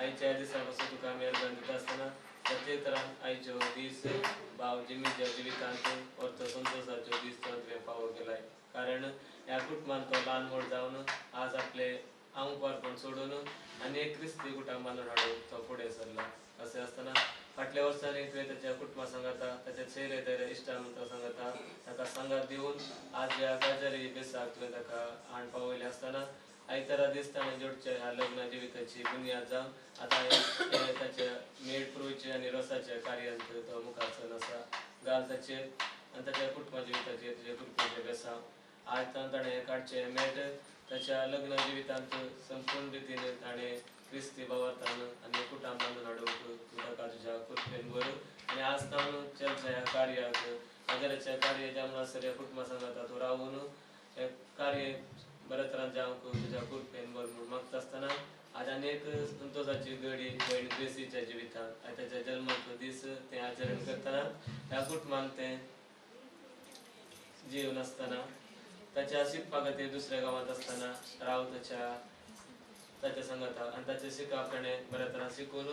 आईच्या दिसापासून तुका मेहरबान दिता असताना प्रत्येक तरान आईच्यो दीस भाव जिमीच्या जिवितांत अर्थ संतोषाच्यो दीस तुवें फावो केलाय. कारण ह्या कुटुंबान तो ल्हान व्हड जावन आज आपले आंगपारपण सोडून अनेक क्रिस्ती कुटुंबांना हाडून तो फुडें सरला. असे असताना फाटल्या वर्सांनी तुवें ताच्या कुटुंबा सांगाता ताच्या चेहरे तेरे इश्टामंता सांगाता ताका सांगात दिवन आज ह्या काजारी बेसाक तुवें ताका हाड पावयले असताना आयतारा दिसताना जोडच्या ह्या लग्न जिविताची बुनियाद जावन आतां ताच्या मेळ पुरवचे आनी रसाच्या कार्यांत तो मुखार आसा. घाल ताचे आनी ताच्या कुटुंबा जिविताचेर तुजे कृपेचे बेसांव. आज ताणें काडचे मेळ ताच्या लग्न जिवितांत संपूर्ण रितीन ताणें क्रिस्ती भावार्थान आनी कुटुंबान हाडूंक ताका तुज्या कृपेन भर आनी आज तावन चलच्या ह्या कार्याक आदाराच्या कार्य ज्या म्हणसर ह्या कुटुंबा सांगाता तो रावून हे कार्य बऱ्या तरान जावंक तुज्या कृपेन भर म्हूण मागता आसतना आज अनेक संतोषाची घडी भयण ग्रेसीच्या जिवितांत आज ताच्या जल्माचो दीस तें आचरण करतना ह्या कुटुंबान तें जीव नासतना ताच्या शिकपा खातीर दुसऱ्या गांवांत आसतना राव ताच्या सांगाता आनी ताचें शिकप ताणें बऱ्या तरान शिकून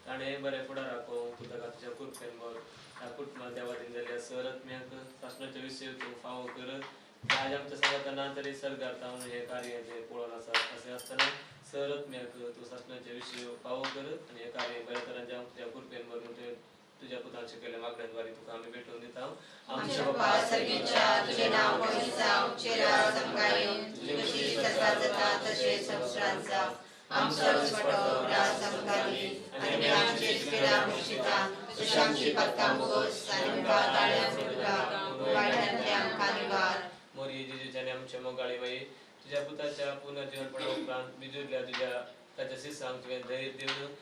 ताणें बरें फुडार राखोवंक ताका तुज्या कृपेन भर ह्या कुटुंबान देवा दिलेल्या सरत्म्याक शासनाच्या विशय तूं फावो कर आज आमच्या संघटना तरी सरकारता हे कार्य जे पोळाला असे असताना सरत मी तू शासनाच्या विषयी पाव कर आणि हे कार्य बऱ्या तऱ्हांच्या तुझ्या कृपेंवर म्हणते तुझ्या पुतांचे केल्या मागण्यांद्वारे तुका आम्ही भेटून देत आहोत आमच्या बाप्पा सर्गीच्या तुझे नाव पवित्राव चेहरा समकायो तुझी सत्ता जता तसे संस्कारांचा आमचा स्फटो राज समकाली आणि आमचे केला मुक्षिता सुशांती पत्ता बोस आणि बाळाल्या फुटका वाढल्या कानिवार मोरी जिजूच्या आमच्या मोगाळी बाई तुझ्या पुताच्या पुनर्जीवनपणा उपरांत बिजुरल्या तुझ्या त्याच्या शिष्यांक तुवें धैर्य देऊन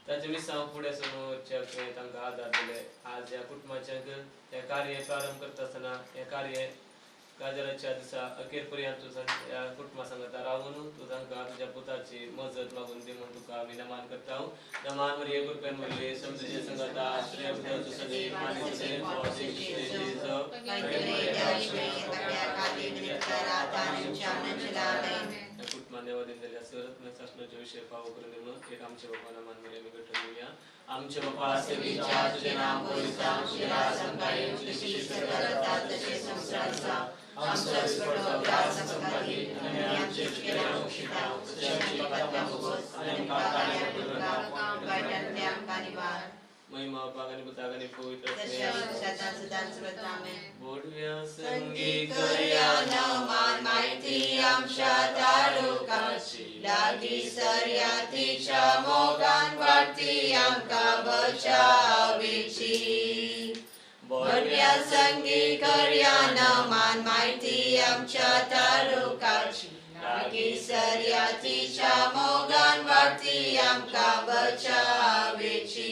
त्याच्या मिसांक पुढे समोरच्या तांकां आदार दिले आज या कुटुंबाच्या हे कार्य प्रारंभ करत असताना हे कार्य गाजराच्या दिसा अखेर पर्यंत तुझा या कुटुंबा सांगता राहून तू तांकां तुझ्या पुताची मजत मागून दे म्हणून तुका आम्ही नमान करता नमान मरी एक रुपये म्हणले समजूचे सांगता श्रेय बुद्धाचं सदैव मानित सदैव वासे श्रेयचं कुटुंबाने दिलेल्या सरत्न शासनाच्या विषय पाव करून म्हणून एक आमच्या बाप्पाला मानले मी भेटून घेऊया आमच्या बाप्पा सेवीच्या तुझे नाम पवित्र शिरा संकाळी तुझी सर्वता तसे संसाराचा आमचा स्फटो राज संकाळी आणि आमचे केला मुक्षिता तुझ्याची पत्ता बोस आणि काकाल्या फुटका वाढल्या कानिवार महिमा पागणी पुतागणी पवित्र बोडव्या संगी कर्या नमान माहिती आमच्या तालुकाची लागी सर्यातीच्या मोगान वाटती आमका बचावेची बोडव्या संगी कर्या नमान माहिती आमच्या तालुकाची लागी सर्यातीच्या मोगान वाटती आमका बचावेची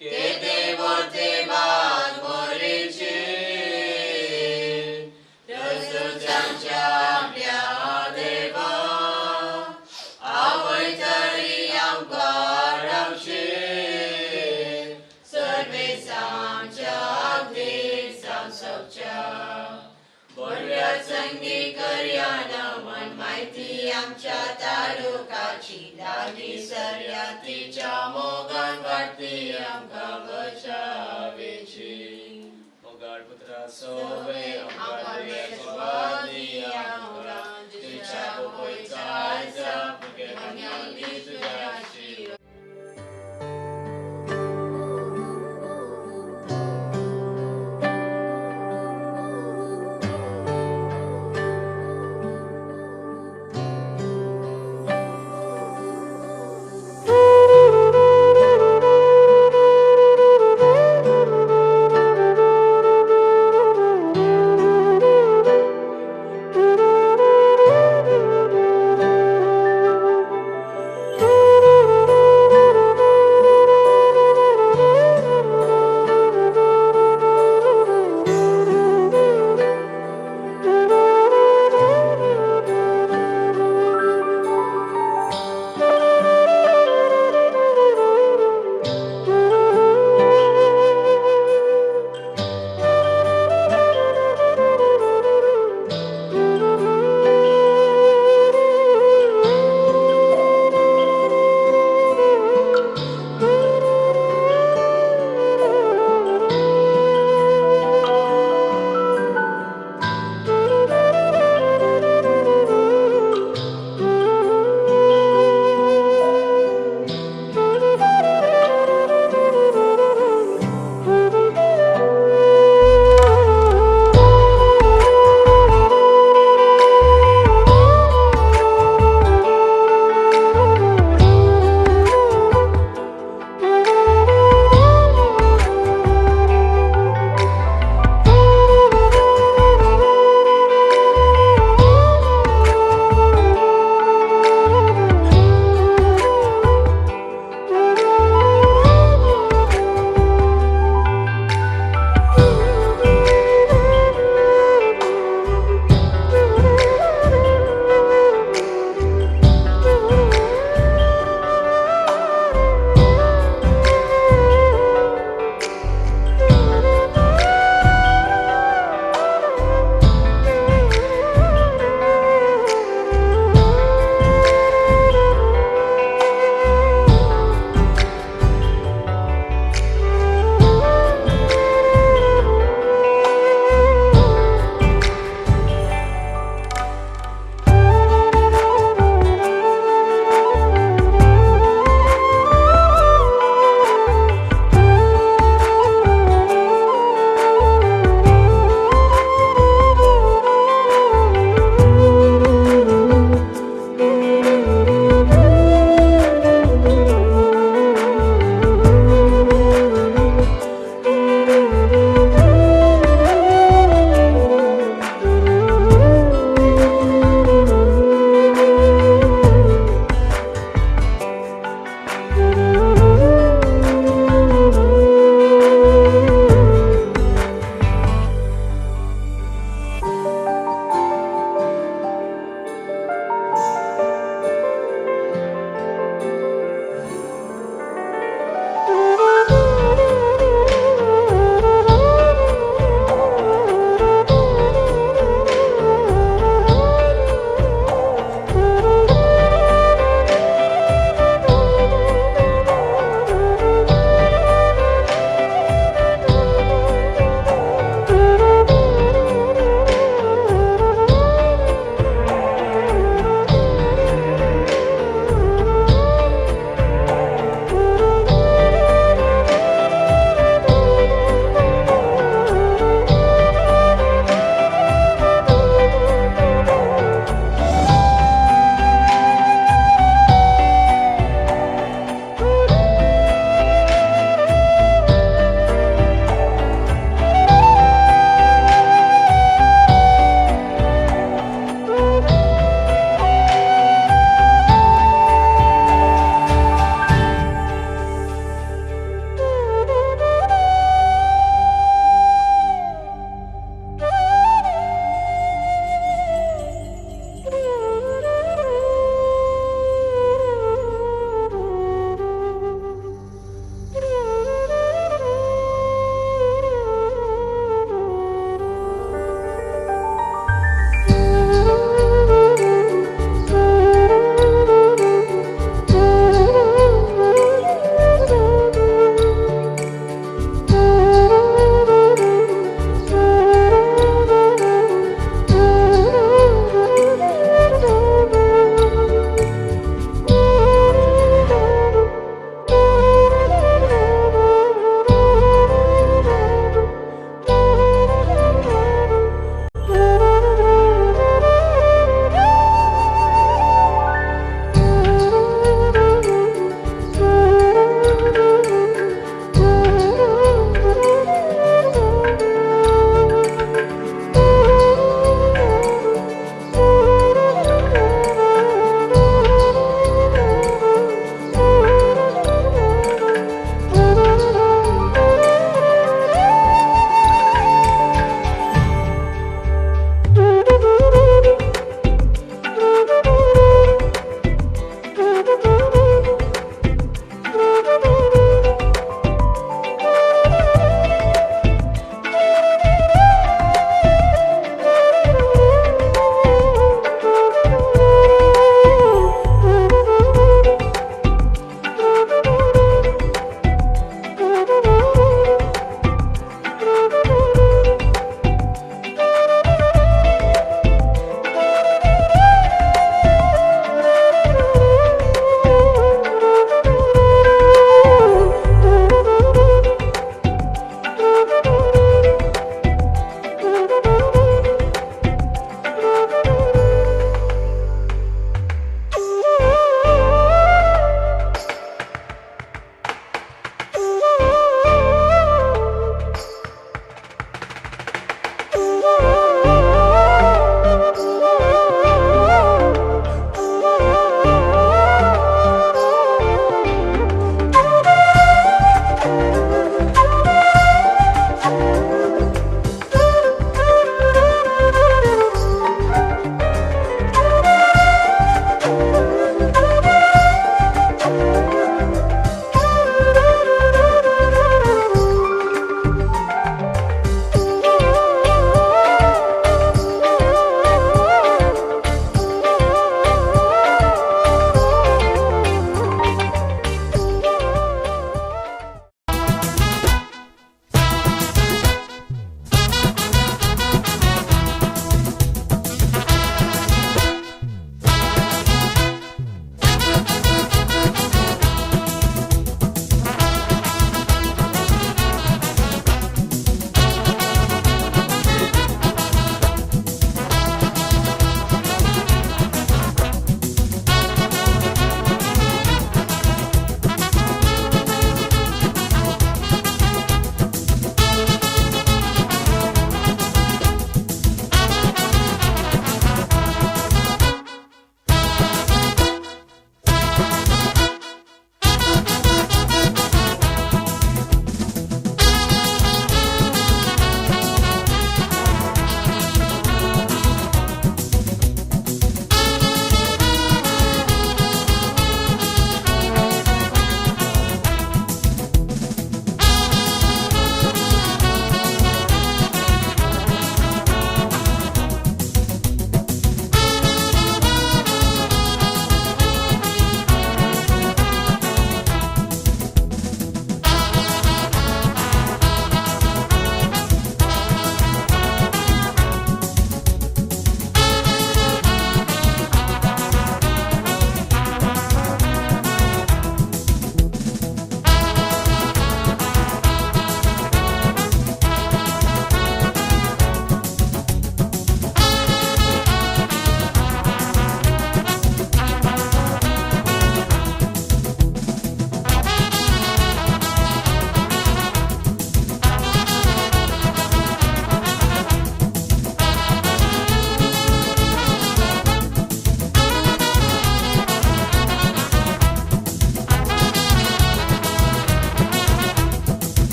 के देवते बाग मोरेचे रसूचांच्या आपल्या देवा आवैतरी आमका रावचे सर्वे सामच्या अगदी सामसवच्या बोलव्या संगी कर्या नमन माहिती आमच्या तालुकाची लागी सर्यातीच्या मोगान वाटते आमका बचावेची मोगाड पुत्रा सोवे आमका स्वादी आमका तुझ्या बोयचा आयचा पुगे मन्याली तुझ्याची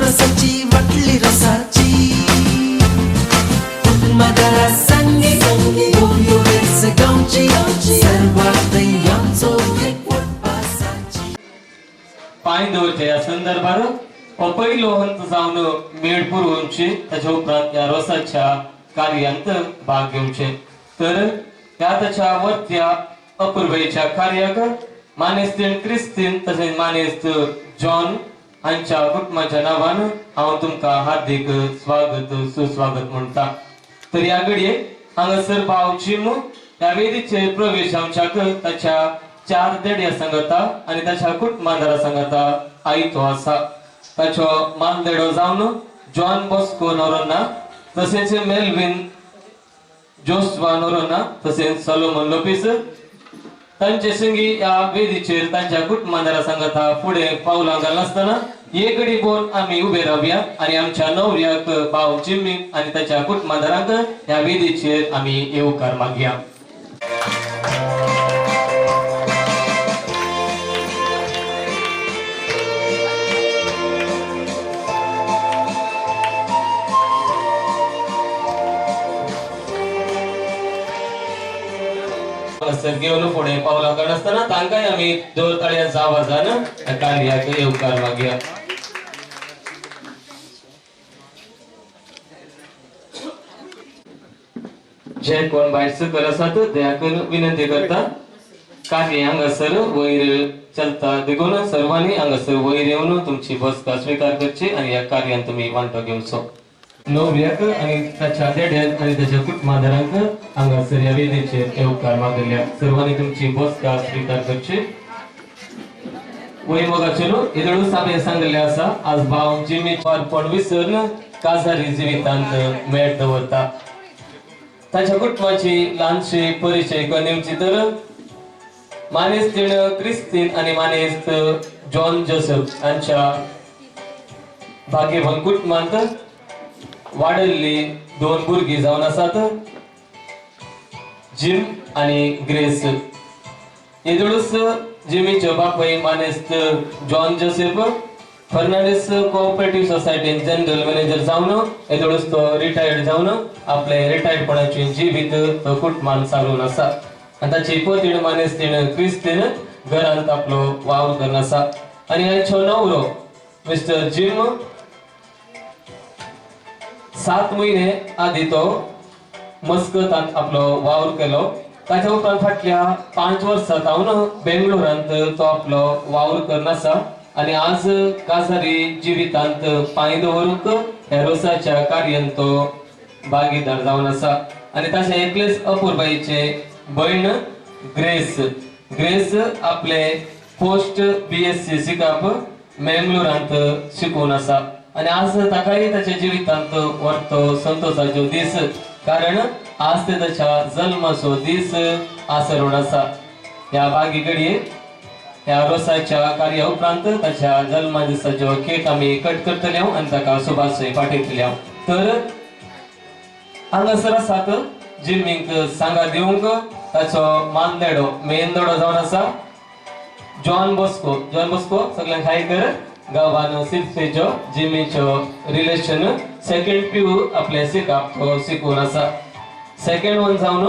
रसाची वाटली रसाची कुटुंबाला संगी संगी उबेच गावची सर्वात यांचो एकवट पासाची पाय दवरचे या संदर्भात पहिलो हंत जावन मेळ पुरवूनचे त्याच्या उपरांत या रसाच्या कार्यांत भाग घेवचे तर त्या त्याच्या वरत्या अपूर्वेच्या कार्याक मानेस्तीन क्रिस्तीन तसेच मानेस्त जॉन हांच्या कुटुंबाच्या नावान हांव तुमका हार्दिक स्वागत सुस्वागत म्हणटा तर या घडये हांगासर भाव जिम या वेदीचे प्रवेश आमच्याक ताच्या 4 देड्या सांगता आणि त्याच्या कुटुंबादारा सांगता आयतो आसा ताचो मानदेडो जावन जॉन बॉस्को नोरोना तसेच मेल्विन जोस्वा नोरोना तसेच सोलोमन लोपेस तांचे संगी या वेदीचेर तांच्या कुटुंबादारा सांगता पुढे पावलां घालनासतना एक घडी बोन आम्ही उभे रावया आणि आमच्या नवऱ्याक भाव जिम्मी आणि त्याच्या कुटुंबादारांक या वेदीचेर आम्ही येवकार मागया घेऊन पुढे पावला करत असताना तांकाय आम्ही दोर तळ्याचा आवाजान कार्याक येवकार मागया जे कोण भायर सकल आसात दयाकन विनंती करता कार्य हांगासर वयर चलता देखून सर्वांनी हांगासर वयर येवन तुमची बसका स्वीकार करची आणि या कार्यान तुम्ही वांटो घेवचो नवऱ्याक आणि त्याच्या देड्याक आणि त्याच्या कुटुंबादारांक हांगासर या वेदीचेर येवकार मागल्या सर्वांनी तुमची बसका स्वीकार करची वैभोगाचेलो इदळूस आमी सांगले आसा आज भाव जिमी अर्पण विसरून काजारी जिवितांत मेळ दवरता ताच्या कुटुंबाची ल्हानशी परिचय करूची तर मानेस्तीन क्रिस्तीन आणि मानेस्त जॉन जोसेफ यांच्या भाग्यवान कुटुंबांत वाढल्ली 2 भुरगीं जावन आसात जिम आणि ग्रेस येदळूस जिमीचे बापाय मानेस्त जॉन जोसेफ फर्नांडिस कोऑपरेटिव्ह सोसायटीन जनरल मॅनेजर जावन येदळूस तो रिटायर्ड जावन आपले रिटायर्डपणाची जिवीत तो कुटुंबान सारून आसा आणि ताची पत्नी मानेस्तीन क्रिस्तीन घरांत आपलो वावर करून आसा आणि हांचो नवरो मिस्टर जिम 7 महिने आधी तो मस्कतांत आपलो वावर केलो ताच्या उपरांत फाटल्या 5 वर्सां जावन बेंगळुरांत तो आपलो वावर करून आसा आणि आज काजारी जिवितांत पांय दवरूंक ह्या रोसाच्या कार्यांत तो भागीदार जावन आसा आणि ताचे एकलेच अपूर्बाईचे भयण ग्रेस आपले पोस्ट बीएससी शिकाप मेंगलोरांत शिकून आसा आणि आज ताकाय ताच्या जिवितांत व्हडतो संतोषाचो दीस कारण आज ते ताच्या जल्माचो दीस आसरून आसा ह्या बागी घडये ह्या रोसाच्या कार्या उपरांत ताच्या जल्मा दिसाचो केक आमी कट करतले आणि ताका शुभाशय पाठयतले तर हांगासर आसात जिमीक सांगा दिवंक ताचो मानदेडो मेंदोडो जावन आसा जॉन बॉस्को सगळ्यांक हाय कर गांवान सिर्फेचो जिमीचो रिलेशन सेकंड पीयू आपले शिकाप तो शिकून आसा सेकंड वन जावन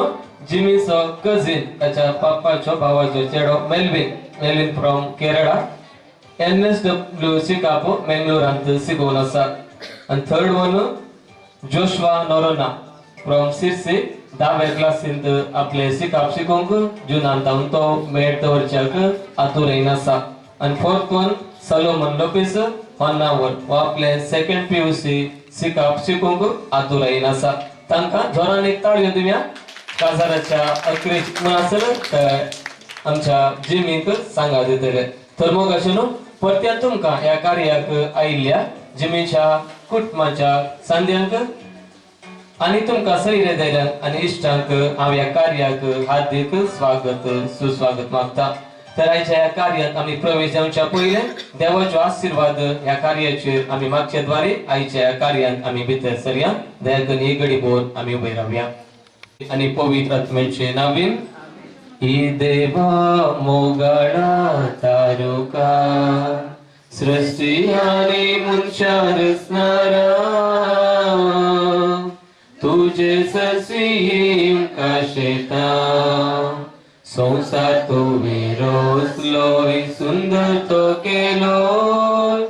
जिमीचो कझिन ताच्या पापाचो भावाचो चेडो मेल्विन फ्रॉम केरळा NSW शिकाप मेंगलोरांत शिकून आसा आणि third one Joshua Noronha from Sirsi 10व्या क्लासींत आपले शिकाप शिकोंक जुनांत तो मेळ दवरच्याक आतुरैन आसा आणि फोर्थ वन सोलोमन लोपेस होन्नावर वो आपले सेकंड पीयूसी शिकाप शिकोंक आतुरैन आसा तांकां जोरान एक ताळयो दिवया काजाराच्या अखेरेक म्हणसर आमच्या जिमीक सांगा दितले तर मग अशें परत्या तुमकां ह्या कार्याक आयिल्ल्या जिमीच्या कुटुंबाच्या सांद्यांक आणि तुमका सैर्य द्यायला आणि इष्टांक हांव ह्या कार्याक हार्दिक स्वागत सुस्वागत मागता तर आयच्या ह्या कार्यात आम्ही प्रवेश जावच्या पयले देवाचो आशीर्वाद ह्या कार्याचेर आम्ही मागचे द्वारे आयच्या ह्या कार्यात आम्ही भितर सरया दयाकन एक घडी बोर आम्ही उभे रावया आणि पवित्र आत्म्याचे नावीन ही देवा मोगळा तारुका सृष्टी आणि मुनशां रचणारा तुझे ससीम काशेता संसार तुवें रचलोय सुंदर तो केलोय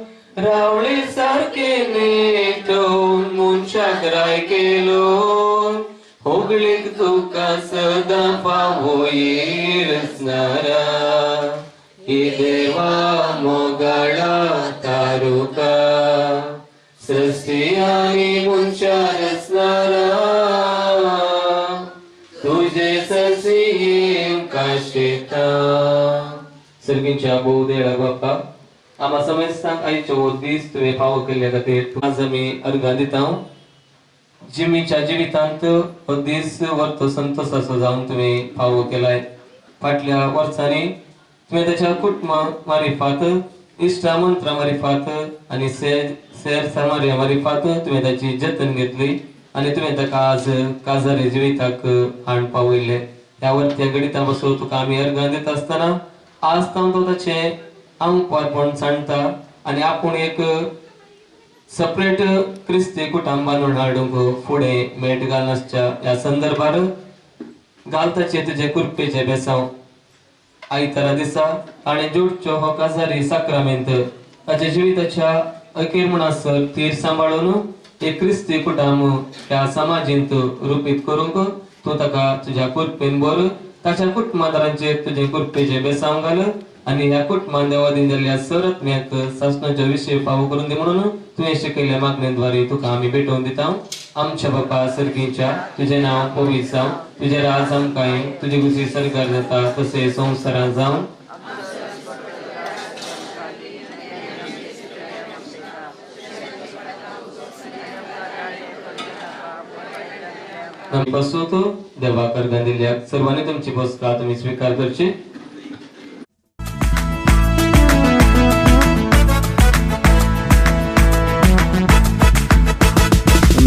रावळी सारखे नेटोवन मनशाक राय केलोय होगळीक तुका सदां फावोयी रचणारा हे देवा मोगाळा तारुका सृष्टी आणि मनशां रचणारा तुझे ससीम काशेता सर्गींच्या भोव देळा बाप्पा आम्हा समस्तांक आयचो दीस तुवें फावो केल्ल्या खातीर तुका आमी अर्गां दिता जिमीच्या जिवितांत हो दीस वर्तो संतोषाचो जावन तुवें फावो केलाय फाटल्या वर्सांनी तुवें ताच्या कुटुंबा मारिफात इश्टा मंत्रा मारिफात आनी सेर समार्या मारिफात तुवें ताची जतन घेतली आनी तुवें ताका आज काजारे जिविताक हाड पावयले ह्या वर्त्या गणिता बसो तुका आमी अर्गां दिता आसतना आज तो ताचें आंगपारपण सांडता आनी आपूण एक सेपरेट क्रिस्ती कुटुंब बांदून हाडूंक फुडें मेट घालनासच्या ह्या संदर्भार घालताचे तुजे कृपेचे बेसांव आयतारा दिसा ताणें जोडच्यो हो काजारी साक्रामेंत ताच्या जिविताच्या अखेर म्हणसर तीर सांबाळून एक क्रिस्ती कुटुंब ह्या समाजींत रुपीत करूंक तूं ताका तुज्या कृपेन भर ताच्या कुटुंबादारांचेर तुजे कृपेचे बेसांव घाल आनी ह्या कुटुंबान देवादीन जाल्ल्या सरत्म्याक सासणाच्या विशय फावो करून दी म्हणून तुवें शिकयल्ल्या मागणेद्वारे तुका आमी भेटोवन दिता आमच्या बापा सर्गीच्या तुझे नांव पवित्र जावं तुझे राज आमकां तुजी खुशी सरकार जाता तशें संवसारांत जावं बसो तो देवाक अर्गां दिल्याक सर्वांनी तुमची बसका तुमी स्वीकार करची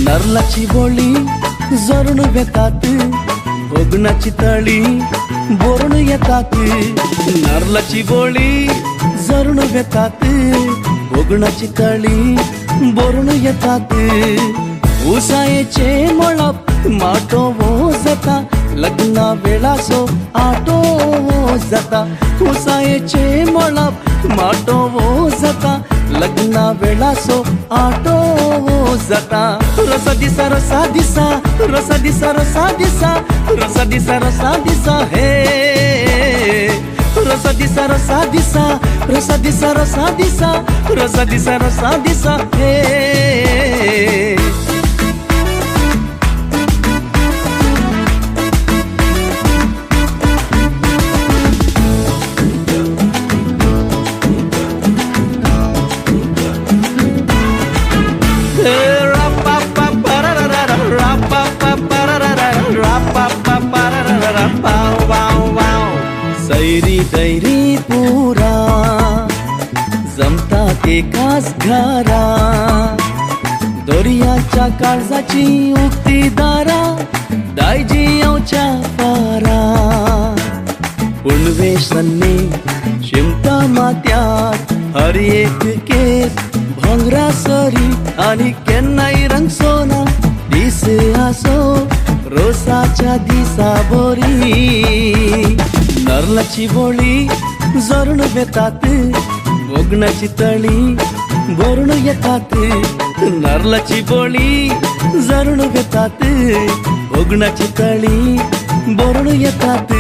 नरलाची बोळी जरून येतात भोगणाची तळी बोरण येतात नरलाची बोळी जरून येतात भोगणाची तळी बोरण येतात उसायेचे मळप माटो वो जाता लग्ना वेळासो आटो वो जाता उसायेचे मळप माटो वो जाता लग्ना वेळासो आटो वो जाता रसा दिसा रसा दिसा रसा दिसा रसा दिसा रसा दिसा रसा दिसा हे रसा दिसा रसा दिसा रसा दिसा रसा दिसा रसा दिसा रसा दिसा हे सैरी दैरी पुरा जमतात एकाच घरा दर्याच्या काळजाची उक्ती दारा दायजी येवच्या पारा पुणवे सन्ने शिमता मात्यात हर एक केस भोंगरा सरी आणि केन्नाय रंग सोना दिस आसो रोसाच्या दिसा बोरी नरलाची बोळी जरून येतात भोगणाची तळी बोरण येतात नरलाची बोळी जरून येतात भोगणाची तळी बोरण येतात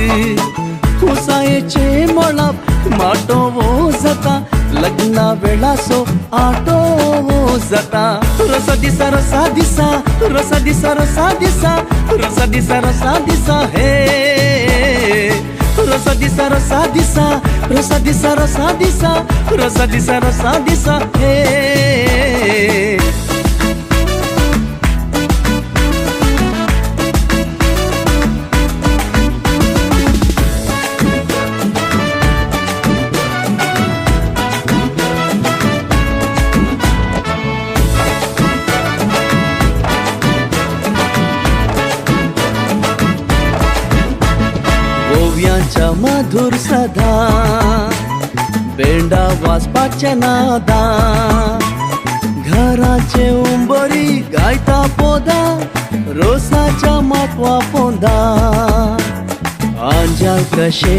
उसायेचे मळप माटो वो जाता लग्ना वेळासो आटो वो जाता रसा दिसा रसा दिसा रसा दिसा रसा दिसा रसा दिसा रसा दिसा हे रसा दिसा रसा दिसा रसा दिसा रसा दिसा रसा दिसा रसा दिसा हे मधुर सदा बेंडा वाजपाच्या नादा घराचे उंबरी गायता पोदा रोसाच्या मातवा पोंदा आंजा कशे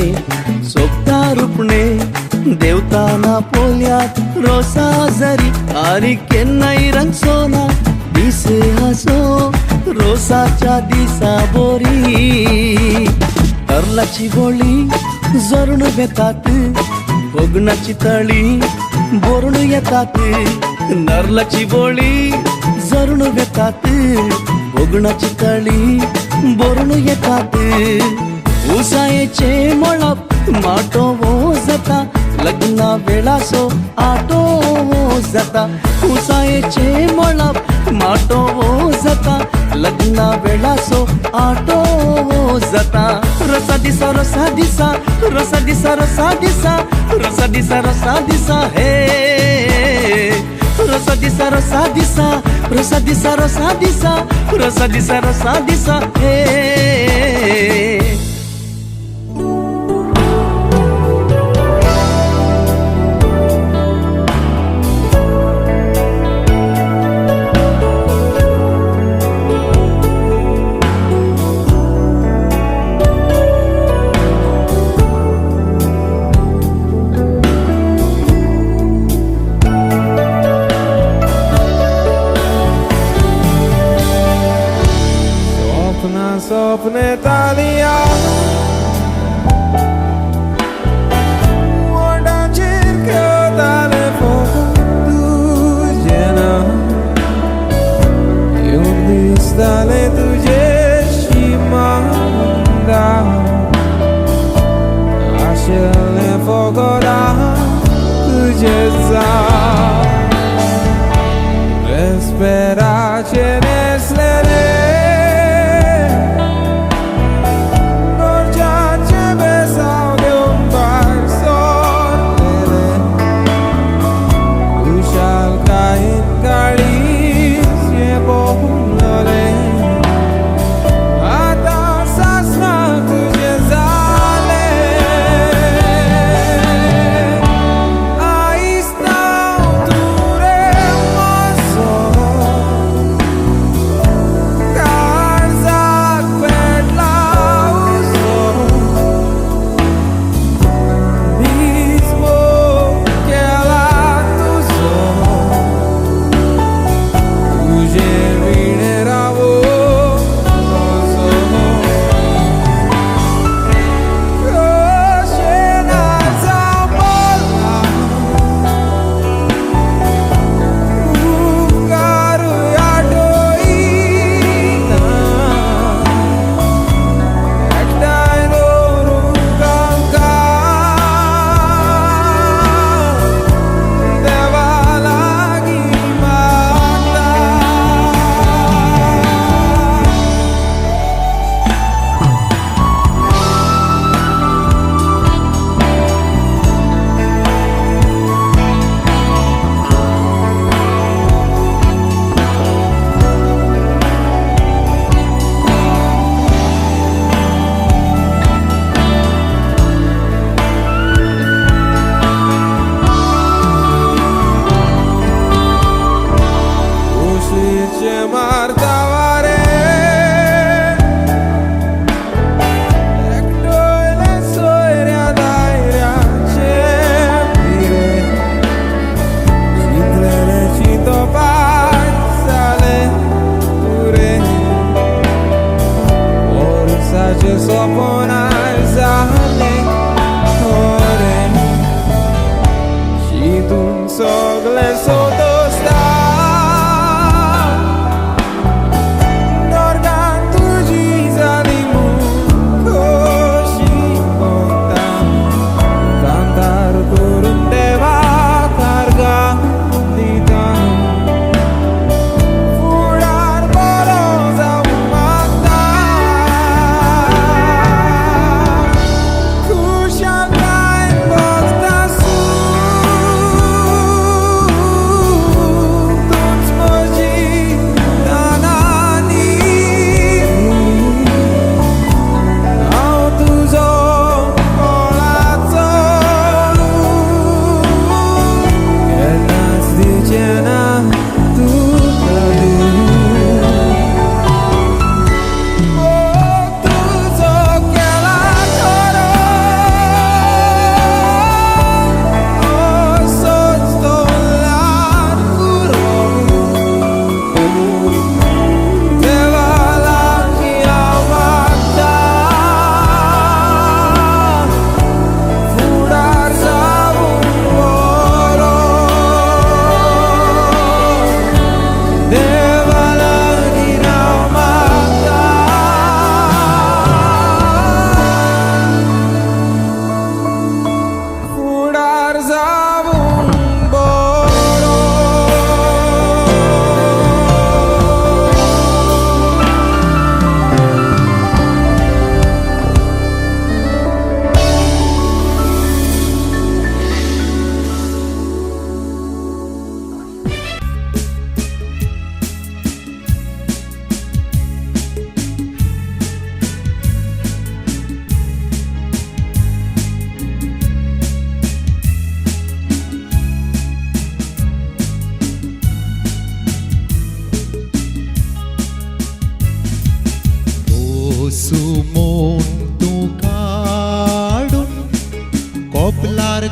सोपता रुपणे देवताना पोल्यात रोसा जरी आणि केन्नाई रंग सोना दिसे हसो रोसाच्या दिसा बोरी तरलाची बोळी जरून घेतात भोगणाची तळी बोरून येतात नरलाची बोळी जरून घेतात भोगणाची तळी बोरून येतात उसायेचे मळप माटो जाता लग्ना वेळासो आटो जाता उसायेचे मळप माटो जाता लग्ना वेळासो आटो जाता रसा दिसा रसा दिसा रसा दिसा रसा दिसा रसा दिसा रसा दिसा हे रसा दिसा रसा दिसा रसा दिसा रसा दिसा रसा दिसा रसा दिसा हे Sopne talia Guarda cerca dalle foto tuđena I un distale tuđe šimanda Ašelne fogoda tuđe za Resperace neslene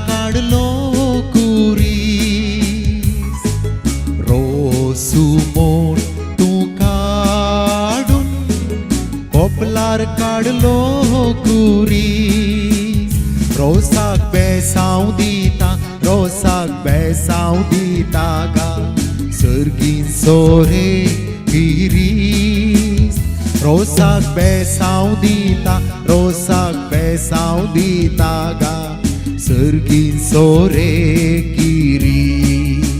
काढलो कुरीस रोसू मोड तू काढून कोपलार काढलो कुरीस रोसाक बेसाव दिता गा सर्गीन सोरे गिरीस रोसाक बेसाव दिता गा सर्गीन सोरे गिरीस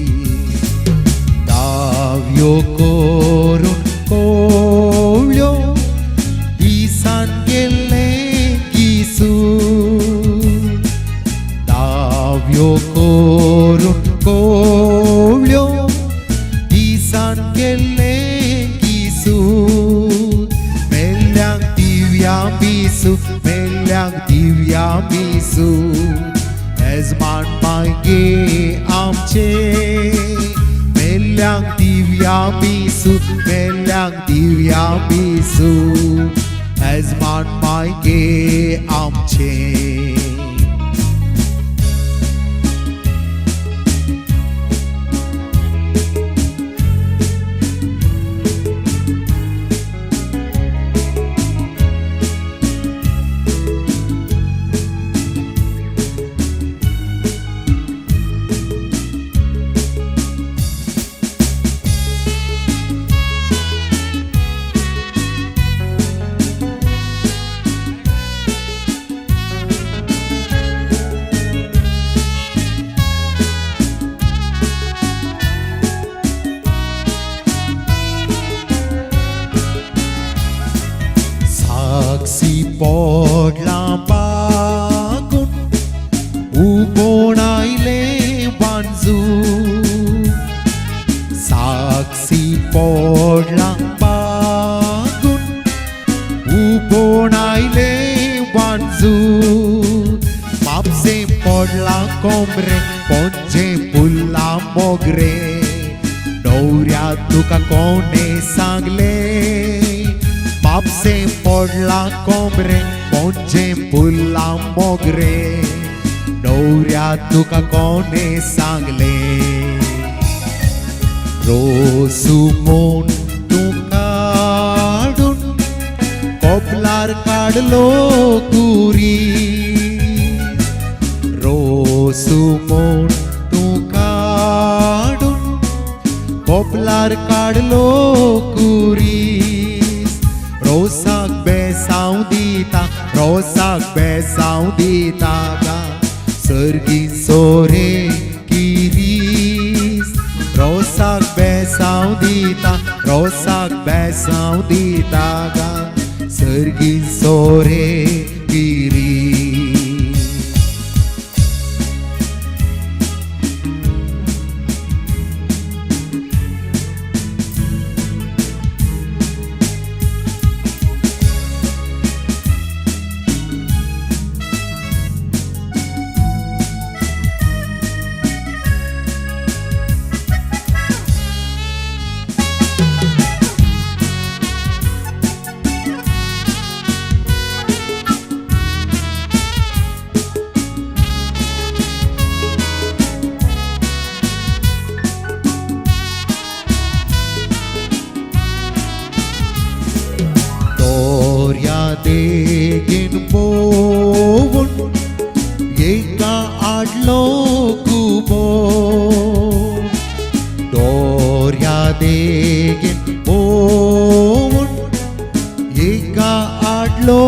दाव्यो करून कोवळ्यो दिसान गेले किसून दाव्यो करून कोवळ्यो दिसान गेले किसून मेल्यांक दिव्या बिसू एजमान मागे आमचे मेल्यांक दिव्या बिसू एजमान मागे आमचे साक्षी पडला बागून उबोण आयले बांजून साक्षी पडला बागून उबोण आयले बांजून म्हापसे पडला कोमरे पोंचे फुल्ला मोगरे डोवऱ्या तुका कोणे सांगले म्हापसे पडला कोमरे पोंचे फुल्ला मोगरे डोवऱ्या तुका कोणे सांगले रोसू मोन तू काढून कोपलार काढलो कुरीस रोसू मोन तू काढून कोपलार काढलो कुरीस रोसाक बेसाव दिता गा सर्गीन सोरे गिरीस रोसाक बेसाव दिता गा सर्गीन सोरे गिरीस देगीन पोवून एका आडलो कुबो दोर्या देगीन पोवून एका आडलो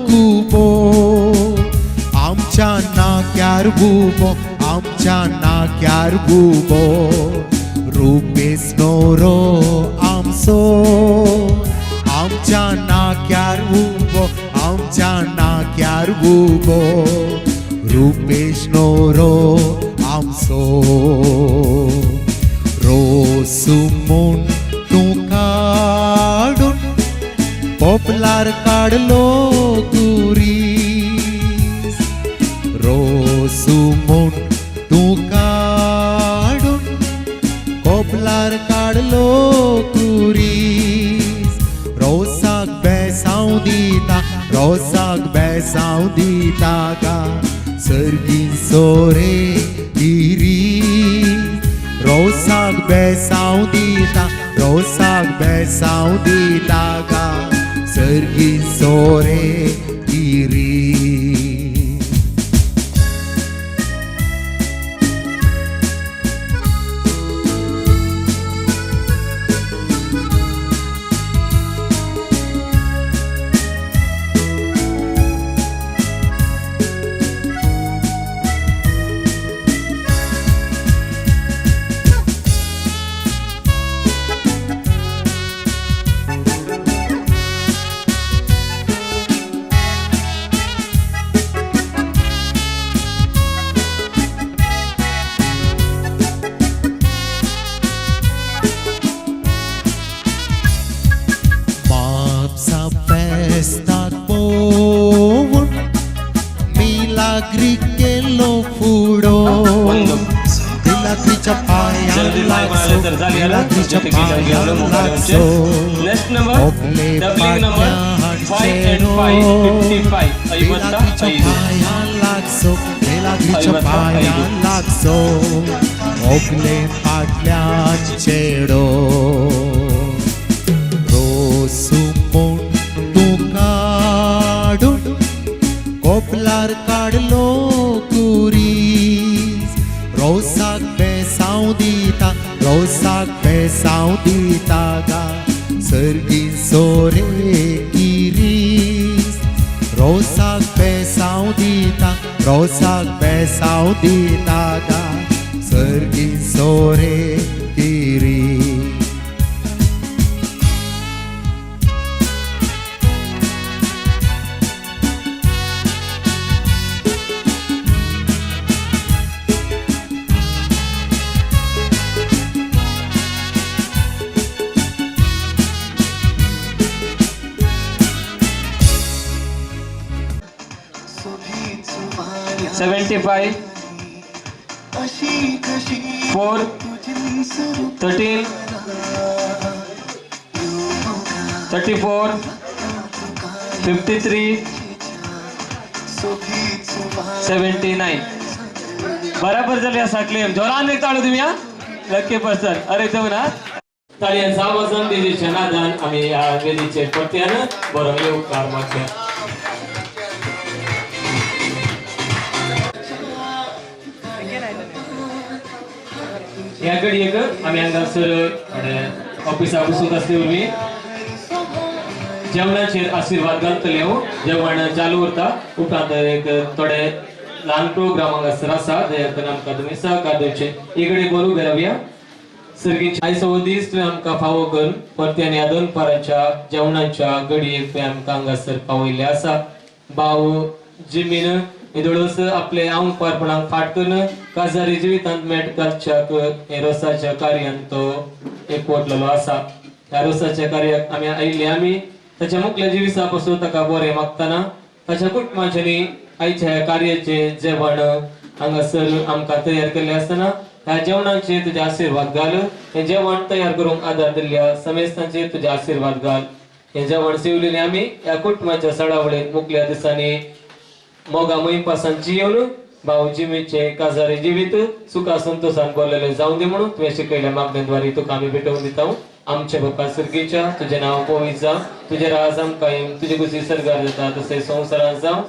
कुबो आमच्या नाक्यार बुबो रुपेश नोरो आमचो आमच्या नाक्यार बुबो रुपेश नोरो आमचो रोसू मोन तू काढून पोपलार काढलो कुरीस रोसू मोन तू काढून पोपलार काढलो कुरीस रोसाक बेसाव दिता गा सर्गी सोरे इरी रोसाक बेसाव दिता रोसाक बेसाव दिता गा सर्गी सोरे इरी Festak povun milagri केलो फुडो मिलाग्रीच्या पायाला लागसो मिलाग्रीच्या पायाला लागसो ओपले पाट्या हाडचेडो मिलाग्रीच्या पायाला लागसो मिलाग्रीच्या पायाला लागसो ओपले पाटल्या चेडो रोसुमोन कोपलार काढलो कुरीस रोसाक बेसाव दिता गा सर्गी सोरे किरीस रोसाक बेसाव दिता गा सर्गी सोरे किरीस $75 4 13 34 53 79 बराबर झाले असा क्लेम जोरान एक ताळू तुम्ही लक्की पर्सन अरे तो ना ताळ्यांचा आवाजान देवीच्या नादान आम्ही या वेदीचे पट्ट्यानं बरं येऊ कारमाच्या याकडे एक आम्ही हांगासर ऑफिसा बसून आसले जेवणाचेर आशीर्वाद घालतले जेवण चालू उरता उपरांत एक थोडे ल्हान प्रोग्राम हांगासर आसा जे आमकां तुमी सहकार दिवचे इकडे बरो उबे रावया सर्गींचे आयचो दीस तुवें आमकां फावो करून परत्यान ह्या दनपाराच्या जेवणाच्या घडयेक तुवें आमकां हांगासर पावयल्ले आसा भाव जिमीन इदोळस आपले आंगपारपणाक फाट करून काजारी जिवितांत मेटकाच्या हे रोसाच्या कार्यान तो एकवटलेलो आसा ह्या रोसाच्या कार्याक आमी ताच्या मुखल्या जिविसा पासून ताका बरें मागतना ताच्या कुटुंबाच्यानी आयच्या ह्या कार्याचे जेवण हांगासर आमकां तयार केल्लें आसतना ह्या जेवणाचे तुजे आशीर्वाद घाल हे जेवण तयार करूंक आदार दिल्ल्या समेस्तांचेर तुजे आशीर्वाद घाल हे जेवण शिवलेलें आमी ह्या कुटुंबाच्या सडावळेंत मुखल्या दिसांनी मोगा मोहीम पासांची येवन भाऊ जिमीचे काजारी जिवीत सुखा संतोषान भरलेले जाऊं दे म्हणून तुवें शिकयल्या मागण्यांद्वारे तुका आमी भेटवून दिता आमच्या बापा सर्गीच्या तुझे नाव पवित्र जावं तुझे राज कायम तुझे कुशी सरकार जाता तसे संवसारांत जावं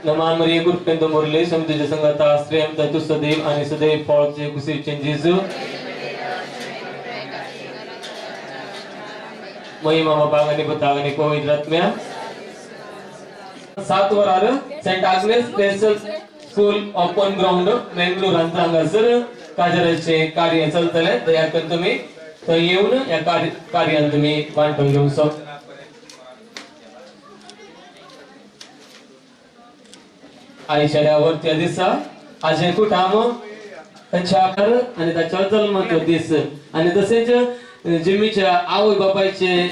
नमान मरिये गुरुपेंद्र मुरली समितीच्या संगता श्रेम तू सदैव आणि सदैव फळचे कुशीचे जेजू महिमा बाबागनी बतागनी पवित्र आत्म्या 7 वरार Saint Agnes special school open ground Bengaluru हांगासर काजराचे कार्य चलतले दया करून तुम्ही थंय येवन या कार्यान तुम्ही वांटून घेवचो आयच्या वरच्या दिसा आजे कुटाम तांच्या आणि ताच्या जन्माचो दीस आणि तसेच जिमीच्या आवय बापायचे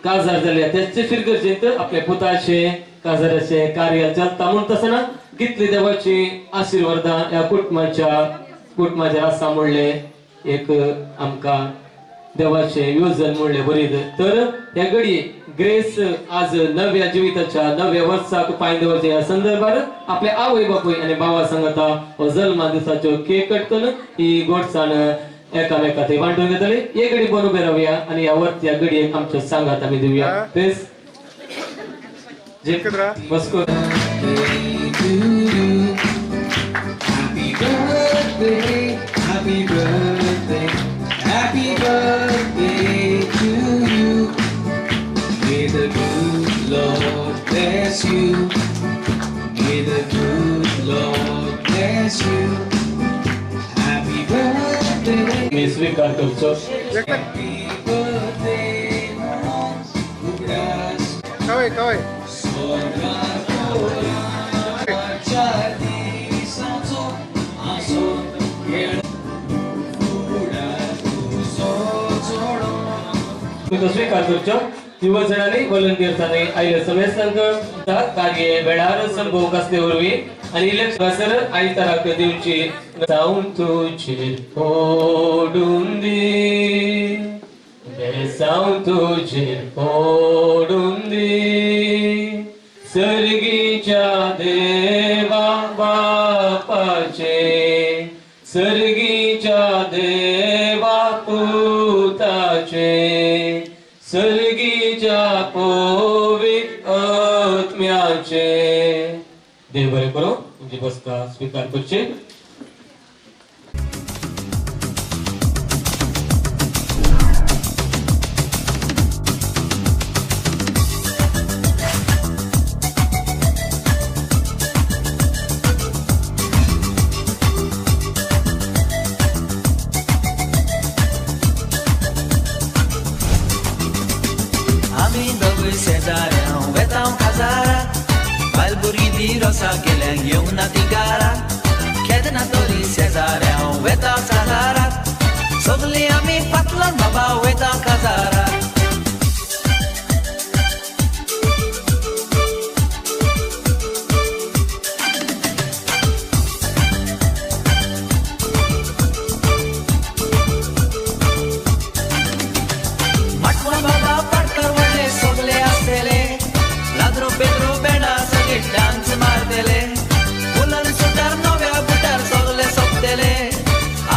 काजार झाले त्याचे फिरगर्जेंत आपल्या पुताचे काजाराचे कार्य चलता म्हणून तसं ना कितली देवाची आशीर्वाद या कुटुंबाच्या आसा म्हणले एक आमका देवाचे योजन म्हणले बरीद तर या घडी ग्रेस आज नव्या जिविताच्या नव्या वर्साक पांय दवरचे या संदर्भात आपल्या आवय बापूय आणि भावा सांगता हो जल्मा दिसाच्यो केक कटकन ही गोडसाण एकामेका ते वांटून घेतले एक घडी पण उभे राहूया आणि या वरती या घडी आमच्या सांगात आम्ही देऊया तेच जे Moscow Happy birthday, happy birthday to you. May the good Lord bless you. May the good Lord bless you. Happy birthday. मी स्वीकार करतो Happy birthday, Uras. Kawai. मी तो स्वीकार करतो युवजनांनी व्हॉलंटियर्सांनी आयले समेस्तंक कार्य वेळार संभव कसले वरवी आणि इलेक्शन आयताराक दिवची जाऊन तुझे फोडून दे बेसाऊन तुझे फोडून दे सर्गीच्या देवा बापाचे सर्गीच्या देवा पुताचे सर्गीच्या पवित्र आत्म्याचे देव बरे करो म्हणजे बसका स्वीकार करचे Una tigara, kedna tori Cesareo, veta Cazara, sogli ami patlan baba veta Cazara. Matwa baba patkar vale sogle astele, ladro Pedro beda sage dance mardele.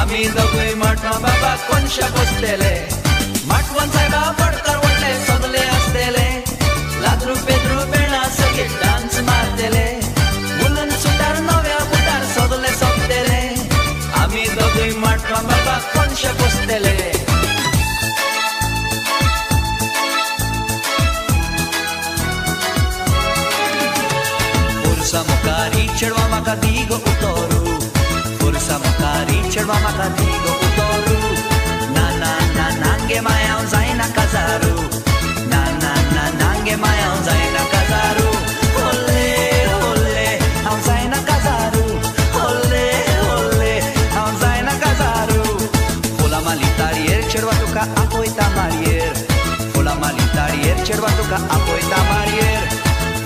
आम्ही दोघे मठवा बाबा कोणशा बसलेले मठवन साहेबा पडकर वडले सगळे असलेले लादरू पेद्रू बेणा सगळे डान्स मारतेले मुलं सुटार नव्या बुटार सगळे सोपतेले आम्ही दोघे मठवा बाबा कोणशा बसलेले पुरुषा मुखारी चढवा माका दिगो उतोरू Forza Macari, cerva Macatigo, Utoru. Na na na nange maya zaina kazaru. Na na na nange maya zaina kazaru. Ole ole, zaina kazaru. Ole ole, zaina kazaru. Fula malitarier, cerva tuka apoita marier. Fula malitarier, cerva tuka apoita marier.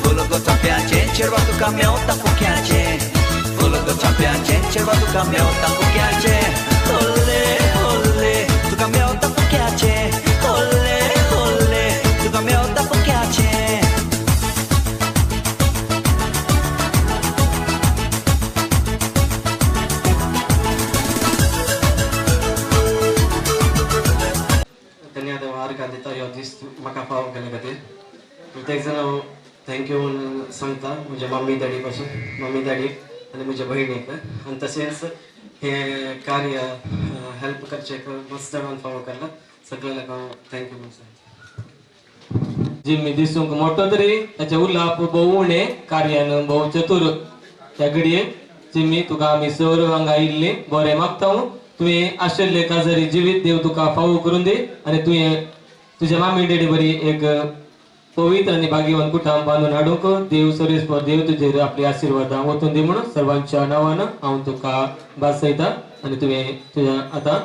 Fula gota piace, cerva tuka meota fukiace. Go champiance, cerva tu cambiao tanto piace. Olle, olle, tu cambiao tanto piace. Olle, olle, tu cambiao tanto piace. धन्यवाद वारका देता यो दिस म्हाका फाव केले खातीर प्रत्येक जण thank you म्हणून सांगता म्हज्या मम्मी डॅडी पासून मम्मी डॅडी आणि म्हज्या भयणीक आणि तशेंच हे कार्य हेल्प करचेक मस्त जणांन फावो केला सगळ्यांक हांव थँक्यू म्हणून सांगता जिम्मी दिसूंक मोठो तरी ताचे उलाप भोव उणे कार्यान भोव चतुर त्या घडयेक जिम्मी तुका आमी सर हांगा आयिल्ली बरें मागता तुवें आशिल्ले काजारी जिवीत देव तुका फावो करून दे आणि तुवें तुज्या मामी डॅडी बरी एक पवित्र आणि भाग्यवान कुटुंब बांधून हाडूंक देव सर्वेस्पर देव तुजेर आपली आशीर्वादां वचून दी म्हणून सर्वांच्या नांवान हांव तुका बासयता आणि तुवें तुज्या आतां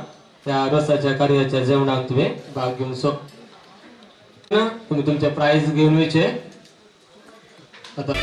त्या रसाच्या कार्याच्या जेवणाक तुवें भाग घेवंक शकता तुम्ही तुमचे प्राइज घेऊन वयचे आता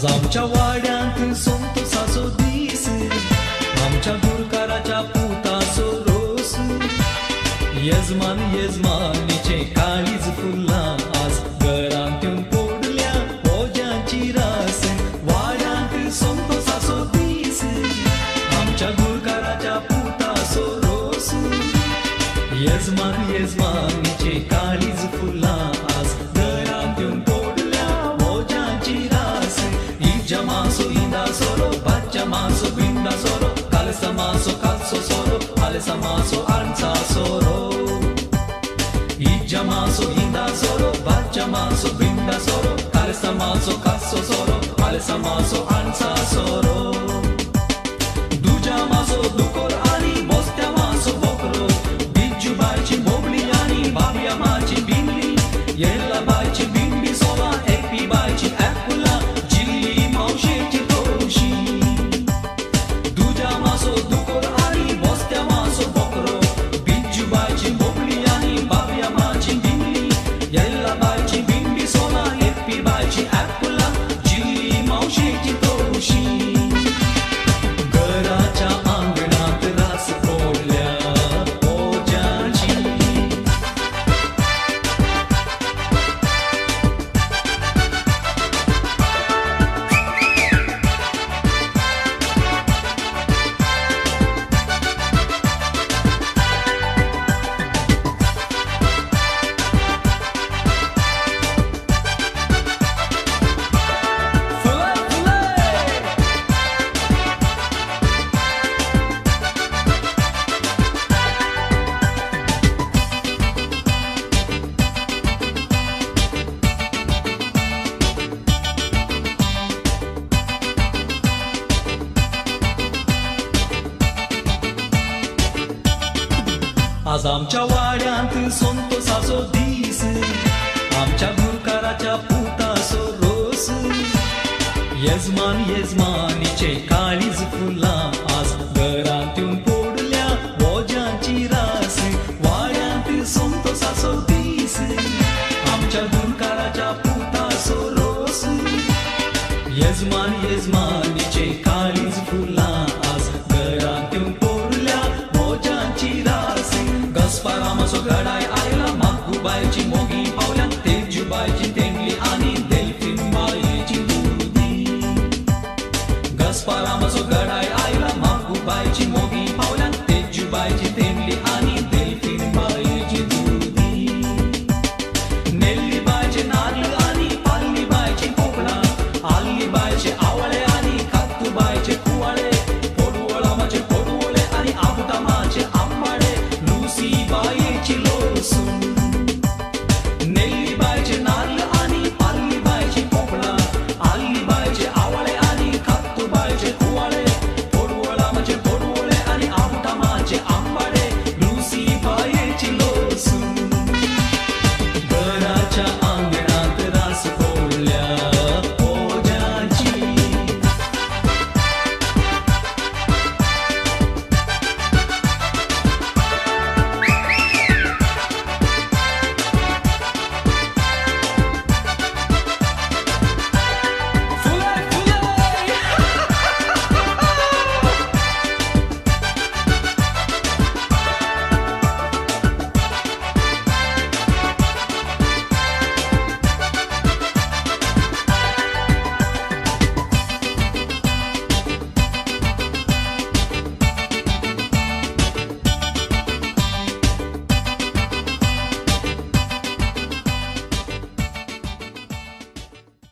आज आमच्या वाड्यात संतोषाचो दीस आमच्या गुरकाराच्या पुताचो रोस यजमान यजमानीचे काळीज फुलला आज घरांत येऊन पोडल्या ओज्याची रास वाड्यात संतोषाचो दीस आमच्या गुरकाराच्या पुताचो रोस यजमान यजमानीचे काळीज फुलला आज घरांत येऊन पोडल्या ओज्याची रास इजा मासो इंदा सोरो बाच्या मासो बिंदा सोरो कालसा मासो कालसो सोरो आलसा मासो आंचा सोरो इजा मासो इंदा सोरो बाच्या मासो बिंदा सोरो कालसा मासो कालसो सोरो आलसा मासो आंचा सोरो दुजा मासो दुकोर आणि बोस्त्या मासो बोकरो बिजू बायची बोबली आणि बाबिया माची बिंगली येला बायची बिंबी सोला एपी बायची ॲपुला जिल्ली मावशेची तोशी दुजा मासो दुकोर आणि बोस्त्या मासो बोकरो बिजू बायची बोबली आणि बाबिया माची बिंगली येला बायची बिंबी सोला एपी बायची ॲपुला जिल्ली मावशेची तोशी घराच्या अंगणात रास पोळल्या ओज्याची फुले फुले आज आमच्या वाड्यात संतोषाचो दीस आमच्या गुरकाराच्या पुताचो रोस यजमान यजमानीचे काळीज फुलला आज घरांत येऊन पोडल्या ओज्याची रास वाड्यात संतोषाचो दीस आमच्या गुरकाराच्या पुताचो रोस यजमान यजमानीचे काळीज फुलला आज घरांत येऊन पोडल्या ओज्याची रास गस्पारामाचो घडाय आयला मागूबायची मोगी पावल्या तेजूबायची तेंडली आणि देलफीन बायची दुधी गस्पारामाचो घडाय आयला मागूबायची मोगी पावल्या तेजूबायची तेंडली आणि देलफीन बायची दुधी नेल्ली बायचे नारळ आणि पाल्ली बायची पोपळा आल्ली बायचे आवळे आणि कातू बायचे कुवाळे पोडवळामाचे पोडवळे आणि आबुटामाचे आंबाडे लुसी बायेची लोसून